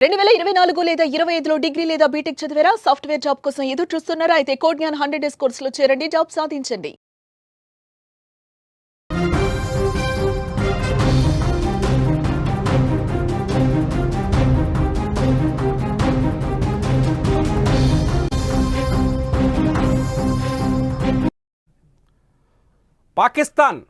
2024 లేదా 25లో డిగ్రీ లేదా బీటెక్ చదివారా? సాఫ్ట్‌వేర్ జాబ్ కోసం ఎదురు చూస్తున్నారా? అయితే కోడ్‌జ్ఞాన్ 100 డేస్ కోర్సులో చేరండి, జాబ్ సాధించండి. పాకిస్తాన్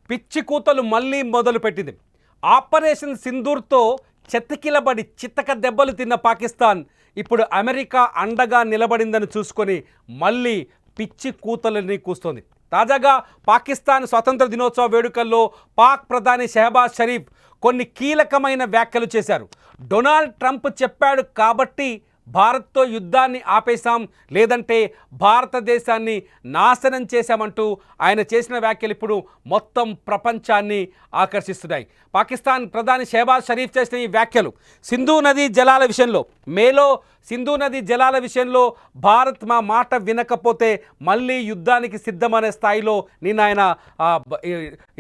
పిచ్చి కూతలు మళ్ళీ మొదలుపెట్టింది. ఆపరేషన్ సింధూర్తో చెత్తకిలబడి చిత్తక దెబ్బలు తిన్న పాకిస్తాన్ ఇప్పుడు అమెరికా అండగా నిలబడిందని చూసుకొని మళ్ళీ పిచ్చి కూతలని కూస్తోంది. తాజాగా పాకిస్తాన్ స్వతంత్ర దినోత్సవ వేడుకల్లో పాక్ ప్రధాని షెహబాజ్ షరీఫ్ కొన్ని కీలకమైన వ్యాఖ్యలు చేశారు. డొనాల్డ్ ట్రంప్ చెప్పాడు కాబట్టి భారత్తో యుద్ధాన్ని ఆపేశాం, లేదంటే భారతదేశాన్ని నాశనం చేశామంటూ ఆయన చేసిన వ్యాఖ్యలు ఇప్పుడు మొత్తం ప్రపంచాన్ని ఆకర్షిస్తున్నాయి. పాకిస్తాన్ ప్రధాని షెహబాజ్ షరీఫ్ చేసిన ఈ వ్యాఖ్యలు సింధు నదీ జలాల విషయంలో, మేలో సింధు నదీ జలాల విషయంలో భారత్ మా మాట వినకపోతే మళ్ళీ యుద్ధానికి సిద్ధమనే స్థాయిలో నిన్న ఆయన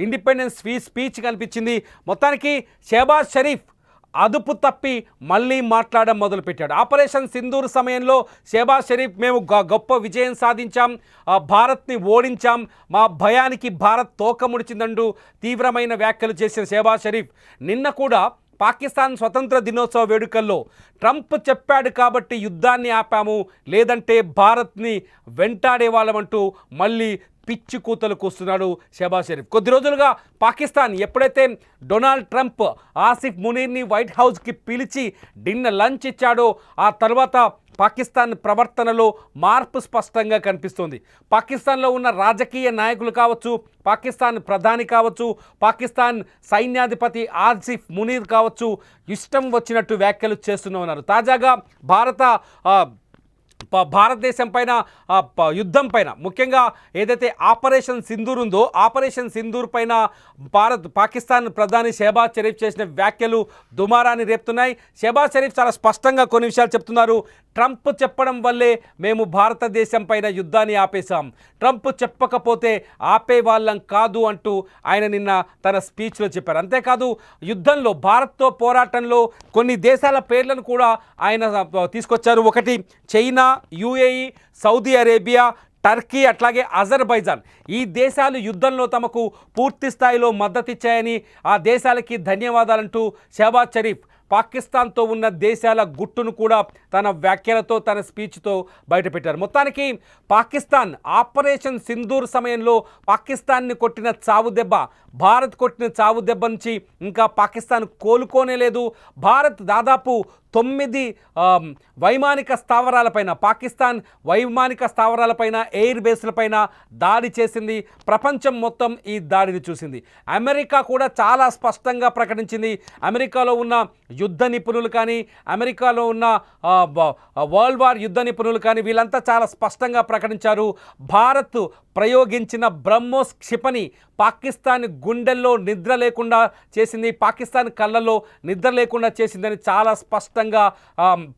ఇండిపెండెన్స్ స్పీచ్ కనిపించింది. మొత్తానికి షెహబాజ్ షరీఫ్ అదుపు తప్పి మళ్ళీ మాట్లాడడం మొదలుపెట్టాడు. ఆపరేషన్ సింధూర్ సమయంలో షెహబాజ్ షరీఫ్ మేము గొప్ప విజయం సాధించాం, భారత్ని ఓడించాం, మా భయానికి భారత్ తోక ముడిచిందంటూ తీవ్రమైన వ్యాఖ్యలు చేసిన షెహబాజ్ షరీఫ్ నిన్న కూడా పాకిస్తాన్ స్వతంత్ర దినోత్సవ వేడుకల్లో ట్రంప్ చెప్పాడు కాబట్టి యుద్ధాన్ని ఆపాము, లేదంటే భారత్ని వెంటాడే వాళ్ళమంటూ మళ్ళీ పిచ్చి కూతలు కూస్తున్నాడు షెహబాజ్ షరీఫ్. కొద్ది రోజులుగా పాకిస్తాన్ ఎప్పుడైతే డొనాల్డ్ ట్రంప్ ఆసిఫ్ మునీర్ని వైట్ హౌస్కి పిలిచి లంచ్ ఇచ్చాడో ఆ తర్వాత పాకిస్తాన్ ప్రవర్తనలో మార్పు స్పష్టంగా కనిపిస్తోంది. పాకిస్తాన్లో ఉన్న రాజకీయ నాయకులు కావచ్చు, పాకిస్తాన్ ప్రధాని కావచ్చు, పాకిస్తాన్ సైన్యాధిపతి ఆసిఫ్ మునీర్ కావచ్చు, ఇష్టం వచ్చినట్టు వ్యాఖ్యలు చేస్తూనే ఉన్నారు. తాజాగా భారతదేశం పైన యుద్ధం పైన, ముఖ్యంగా ఏదైతే ఆపరేషన్ సింధూర్ ఉందో ఆపరేషన్ సింధూర్ పైన పాకిస్తాన్ ప్రధాని షెహబాజ్ షరీఫ్ చేసిన వ్యాఖ్యలు దుమారాన్ని రేపుతున్నాయి. షెహబాజ్ షరీఫ్ చాలా స్పష్టంగా కొన్ని విషయాలు చెప్తున్నారు. ట్రంప్ చెప్పడం వల్లే మేము భారతదేశం పైన యుద్ధాన్ని ఆపేశాం, ట్రంప్ చెప్పకపోతే ఆపే వాళ్ళం కాదు అంటూ ఆయన నిన్న తన స్పీచ్లో చెప్పారు. అంతేకాదు యుద్ధంలో భారత్తో పోరాటంలో కొన్ని దేశాల పేర్లను కూడా ఆయన తీసుకొచ్చారు. ఒకటి China, UAE, Saudi Arabia, Turkey, అట్లాగే అజర్బైజాన్. ఈ దేశాలు యుద్ధంలో తమకు పూర్తి స్థాయిలో మద్దతిచ్చాయని, ఆ దేశాలకి ధన్యవాదాలంటూ షెహబాజ్ షరీఫ్ పాకిస్తాన్తో ఉన్న దేశాల గుట్టును కూడా తన వ్యాఖ్యలతో, తన స్పీచ్తో బయటపెట్టారు. మొత్తానికి పాకిస్తాన్ ఆపరేషన్ సింధూర్ సమయంలో పాకిస్తాన్ని కొట్టిన చావు దెబ్బ, భారత్ కొట్టిన చావు దెబ్బ నుంచి ఇంకా పాకిస్తాన్ కోలుకోనే లేదు. భారత్ దాదాపు 9 వైమానిక స్థావరాలపైన, పాకిస్తాన్ వైమానిక స్థావరాలపైన, ఎయిర్ బేస్లపైన దాడి చేసింది. ప్రపంచం మొత్తం ఈ దాడిని చూసింది. అమెరికా కూడా చాలా స్పష్టంగా ప్రకటించింది. అమెరికాలో ఉన్న యుద్ధ నిపుణులు కానీ, అమెరికాలో ఉన్న వరల్డ్ వార్ యుద్ధ నిపుణులు కానీ వీళ్ళంతా చాలా స్పష్టంగా ప్రకటించారు. భారత్ ప్రయోగించిన బ్రహ్మోస్ క్షిపణి పాకిస్తాన్ గుండెల్లో నిద్ర లేకుండా చేసింది, పాకిస్తాన్ కళ్ళల్లో నిద్ర లేకుండా చేసిందని చాలా స్పష్టంగా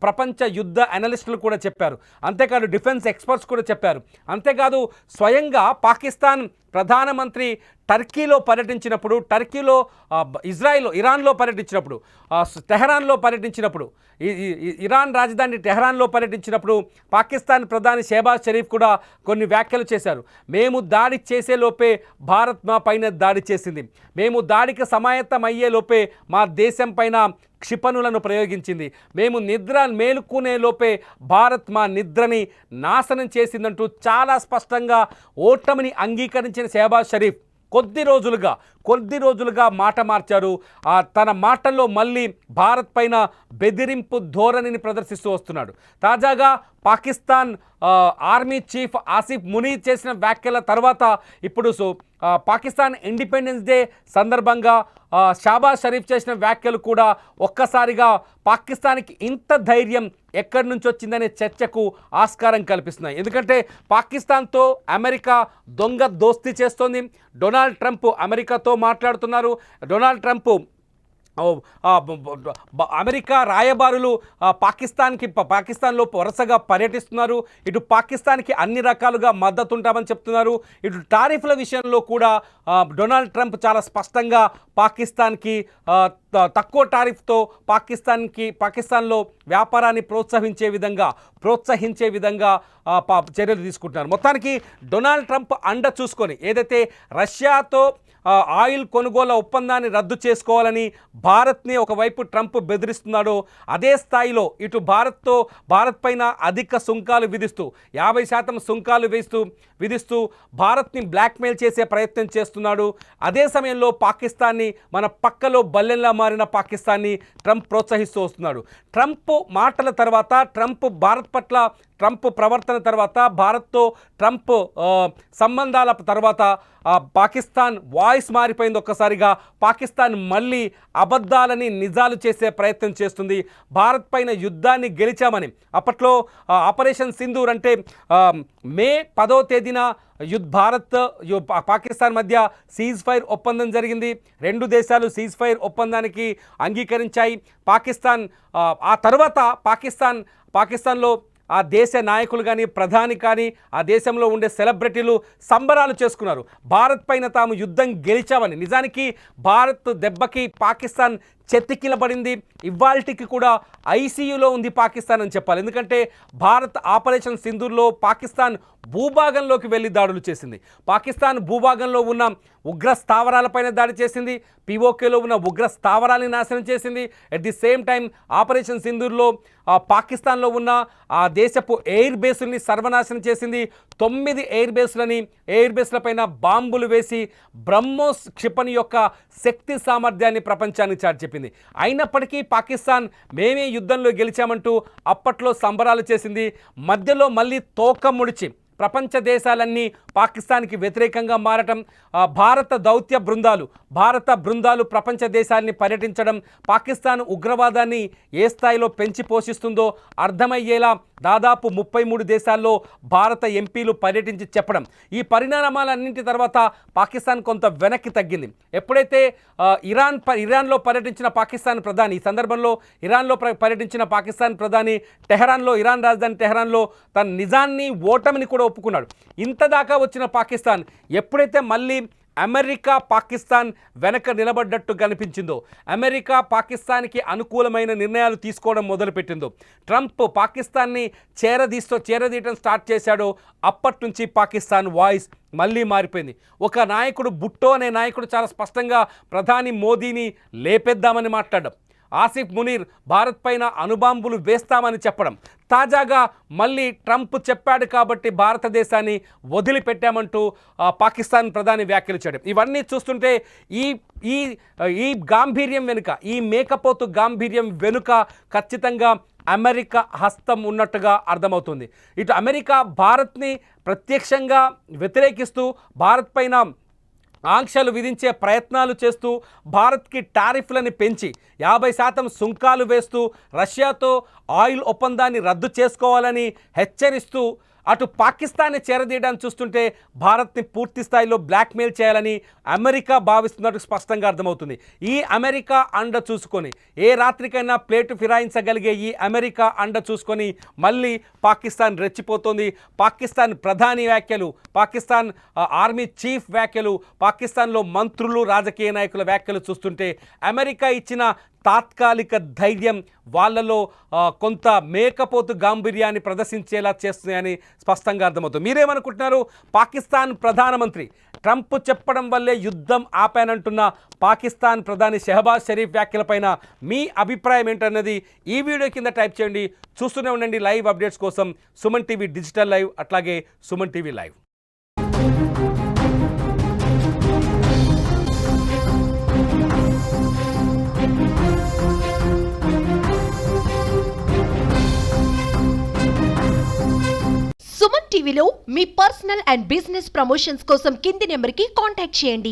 ప్రపంచ యుద్ధ అనలిస్టులు కూడా చెప్పారు. అంతేకాదు డిఫెన్స్ ఎక్స్పర్ట్స్ కూడా చెప్పారు. అంతేకాదు స్వయంగా పాకిస్తాన్ ప్రధానమంత్రి టర్కీలో పర్యటించినప్పుడు, టర్కీలో ఇరాన్లో పర్యటించినప్పుడు, టెహరాన్లో పర్యటించినప్పుడు, ఇరాన్ రాజధాని టెహరాన్లో పర్యటించినప్పుడు పాకిస్తాన్ ప్రధాని షెహబాజ్ షరీఫ్ కూడా కొన్ని వ్యాఖ్యలు చేశారు. మేము దాడి చేసేలోపే భారత్ మా పైన దాడి చేసింది, మేము దాడికి సమాయత్తం అయ్యేలోపే మా దేశం పైన క్షిపణులను ప్రయోగించింది, మేము మేలుకునే లోపే భారత్ మా నిద్రని నాశనం చేసిందంటూ చాలా స్పష్టంగా ఓటమిని అంగీకరించిన షెహబాజ్ షరీఫ్ కొద్ది రోజులుగా మాట మార్చారు. తన మాటల్లో మళ్ళీ భారత్ పైన బెదిరింపు ధోరణిని ప్రదర్శిస్తూ వస్తున్నాడు. తాజాగా పాకిస్తాన్ ఆర్మీ చీఫ్ ఆసిఫ్ మునీర్ చేసిన వ్యాఖ్యల తర్వాత ఇప్పుడు పాకిస్తాన్ ఇండిపెండెన్స్ డే సందర్భంగా షెహబాజ్ షరీఫ్ చేసిన వ్యాఖ్యలు కూడా ఒక్కసారిగా పాకిస్తాన్కి ఇంత ధైర్యం ఎక్కడి నుంచి వచ్చిందనే చర్చకు ఆస్కారం కల్పిస్తున్నాయి. ఎందుకంటే పాకిస్తాన్తో అమెరికా దొంగ దోస్తీ చేస్తోంది. డొనాల్డ్ ట్రంప్ అమెరికాతో మాట్లాడుతున్నారు. డొనాల్డ్ ట్రంప్ అమెరికా రాయబారులు పాకిస్తాన్లో వరుసగా పర్యటిస్తున్నారు. ఇటు పాకిస్తాన్కి అన్ని రకాలుగా మద్దతు ఉంటామని చెప్తున్నారు. ఇటు టారిఫ్ల విషయంలో కూడా డొనాల్డ్ ట్రంప్ చాలా స్పష్టంగా పాకిస్తాన్కి తక్కువ టారిఫ్తో పాకిస్తాన్లో వ్యాపారాన్ని ప్రోత్సహించే విధంగా చర్యలు తీసుకుంటున్నారు. మొత్తానికి డొనాల్డ్ ట్రంప్ అండ చూసుకొని ఏదైతే రష్యాతో ఆయిల్ కొనుగోలు ఒప్పందాన్ని రద్దు చేసుకోవాలని భారత్ని ఒకవైపు ట్రంప్ బెదిరిస్తున్నాడో, అదే స్థాయిలో ఇటు భారత్ పైన అధిక సుంకాలు విధిస్తూ 50% సుంకాలు విధిస్తూ భారత్ని బ్లాక్మెయిల్ చేసే ప్రయత్నం చేస్తున్నాడు. అదే సమయంలో పాకిస్తాన్ని, మన పక్కలో బల్లెంలా మారిన పాకిస్తాన్ని ట్రంప్ ప్రోత్సహిస్తూ వస్తున్నాడు. ట్రంప్ మాటల తర్వాత, ట్రంప్ ప్రవర్తన తర్వాత, భారత్తో ట్రంప్ సంబంధాల తర్వాత పాకిస్తాన్ వాయిస్ మారిపోయింది. ఒక్కసారిగా పాకిస్తాన్ మళ్ళీ అబద్ధాలని నిజాలు చేసే ప్రయత్నం చేస్తుంది. భారత్ పైన యుద్ధాన్ని గెలిచామని అప్పట్లో ఆపరేషన్ సింధూర్ అంటే మే 10వ తేదీన పాకిస్తాన్ మధ్య సీజ్ ఫైర్ ఒప్పందం జరిగింది. రెండు దేశాలు సీజ్ ఫైర్ ఒప్పందానికి అంగీకరించాయి. ఆ తర్వాత పాకిస్తాన్లో ఆ దేశ నాయకులు కానీ, ప్రధాని కానీ, ఆ దేశంలో ఉండే సెలబ్రిటీలు సంబరాలు చేసుకున్నారు. భారత్ పైన తాము యుద్ధం గెలిచామని. నిజానికి భారత్ దెబ్బకి పాకిస్తాన్ చెత్తికిలబడింది. ఇవాల్టికి కూడా ఐసీయూలో ఉంది పాకిస్తాన్ అని చెప్పాలి. ఎందుకంటే భారత్ ఆపరేషన్ సింధూర్లో పాకిస్తాన్ భూభాగంలోకి వెళ్ళి దాడులు చేసింది. పాకిస్తాన్ భూభాగంలో ఉన్న ఉగ్ర స్థావరాలపైన దాడి చేసింది. పీఓకేలో ఉన్న ఉగ్ర స్థావరాలని నాశనం చేసింది. At the same time operation సింధూర్లో పాకిస్తాన్లో ఉన్న ఆ దేశపు ఎయిర్ బేసుల్ని సర్వనాశనం చేసింది. 9 ఎయిర్ బేస్లపైన బాంబులు వేసి బ్రహ్మోస్ క్షిపణి యొక్క శక్తి సామర్థ్యాన్ని ప్రపంచానికి చాటి చెప్పింది. అయినప్పటికీ పాకిస్తాన్ మేమే యుద్ధంలో గెలిచామంటూ అప్పట్లో సంబరాలు చేసింది. మధ్యలో మళ్ళీ తోక ముడిచి ప్రపంచ దేశాలన్నీ పాకిస్తాన్కి వ్యతిరేకంగా మారటం, భారత బృందాలు ప్రపంచ దేశాలని పర్యటించడం, పాకిస్తాన్ ఉగ్రవాదాన్ని ఏ స్థాయిలో పెంచి పోషిస్తుందో అర్థమయ్యేలా దాదాపు 33 దేశాల్లో భారత ఎంపీలు పర్యటించి చెప్పడం. ఈ పరిణామాలన్నింటి తర్వాత పాకిస్తాన్ కొంత వెనక్కి తగ్గింది. ఎప్పుడైతే ఇరాన్లో పర్యటించిన పాకిస్తాన్ ప్రధాని, ఈ సందర్భంలో ఇరాన్లో పర్యటించిన పాకిస్తాన్ ప్రధాని ఇరాన్ రాజధాని టెహరాన్లో తన నిజాన్ని, ఓటమిని కూడా ఒప్పుకున్నాడు. ఇంతదాకా వచ్చిన పాకిస్తాన్ ఎప్పుడైతే మళ్ళీ అమెరికా పాకిస్తాన్ వెనక నిలబడ్డట్టు కనిపించిందో, అమెరికా పాకిస్తాన్కి అనుకూలమైన నిర్ణయాలు తీసుకోవడం మొదలుపెట్టిందో, ట్రంప్ పాకిస్తాన్ని చేరదీయటం స్టార్ట్ చేశాడో, అప్పటి నుంచి పాకిస్తాన్ వాయిస్ మళ్ళీ మారిపోయింది. ఒక నాయకుడు, భుట్టో అనే నాయకుడు చాలా స్పష్టంగా ప్రధాని మోదీని లేపేద్దామని మాట్లాడడం, ఆసిఫ్ మునీర్ భారత్ పైన అణుబాంబులు వేస్తామని చెప్పడం, తాజాగా మళ్ళీ ట్రంప్ చెప్పాడు కాబట్టి భారతదేశాన్ని వదిలిపెట్టామంటూ పాకిస్తాన్ ప్రధాని వ్యాఖ్యలు చేయడం, ఇవన్నీ చూస్తుంటే ఈ గాంభీర్యం వెనుక, ఈ మేకపోతు గాంభీర్యం వెనుక ఖచ్చితంగా అమెరికా హస్తం ఉన్నట్టుగా అర్థమవుతుంది. ఇటు అమెరికా భారత్ని ప్రత్యక్షంగా వ్యతిరేకిస్తూ భారత్ పైన ఆంక్షలు విధించే ప్రయత్నాలు చేస్తూ, భారత్కి టారిఫ్లను పెంచి 50% సుంకాలు వేస్తూ, రష్యాతో ఆయిల్ ఒప్పందాన్ని రద్దు చేసుకోవాలని హెచ్చరిస్తూ, అటు పాకిస్తాన్ని చేరదీయడానికి చూస్తుంటే భారత్ని పూర్తి స్థాయిలో బ్లాక్మెయిల్ చేయాలని అమెరికా భావిస్తున్నట్టు స్పష్టంగా అర్థమవుతుంది. ఈ అమెరికా అండ చూసుకొని, ఏ రాత్రికైనా ప్లేటు ఫిరాయించగలిగే ఈ అమెరికా అండ చూసుకొని మళ్ళీ పాకిస్తాన్ రెచ్చిపోతుంది. పాకిస్తాన్ ప్రధాని వ్యాఖ్యలు, పాకిస్తాన్ ఆర్మీ చీఫ్ వ్యాఖ్యలు, పాకిస్తాన్లో మంత్రులు, రాజకీయ నాయకుల వ్యాఖ్యలు చూస్తుంటే అమెరికా ఇచ్చిన తాత్కాలిక ధైర్యం వాళ్ళలో కొంత మేకపోతు గాంభీర్యాన్ని ప్రదర్శించేలా చేస్తున్నాయని స్పష్టంగా అర్థమవుతుంది. మీరేమనుకుంటున్నారు? పాకిస్తాన్ ప్రధానమంత్రి ట్రంప్ చెప్పడం వల్లే యుద్ధం ఆపానంటున్న పాకిస్తాన్ ప్రధాని షెహబాజ్ షరీఫ్ వ్యాఖ్యలపైన మీ అభిప్రాయం ఏంటన్నది ఈ వీడియో కింద టైప్ చేయండి. చూస్తూనే ఉండండి లైవ్ అప్డేట్స్ కోసం సుమన్ టీవీ డిజిటల్ లైవ్, అట్లాగే సుమన్ టీవీ లైవ్. సుమన్ టీవీలో మీ పర్సనల్ అండ్ బిజినెస్ ప్రమోషన్స్ కోసం కింది నెంబర్కి కాంటాక్ట్ చేయండి.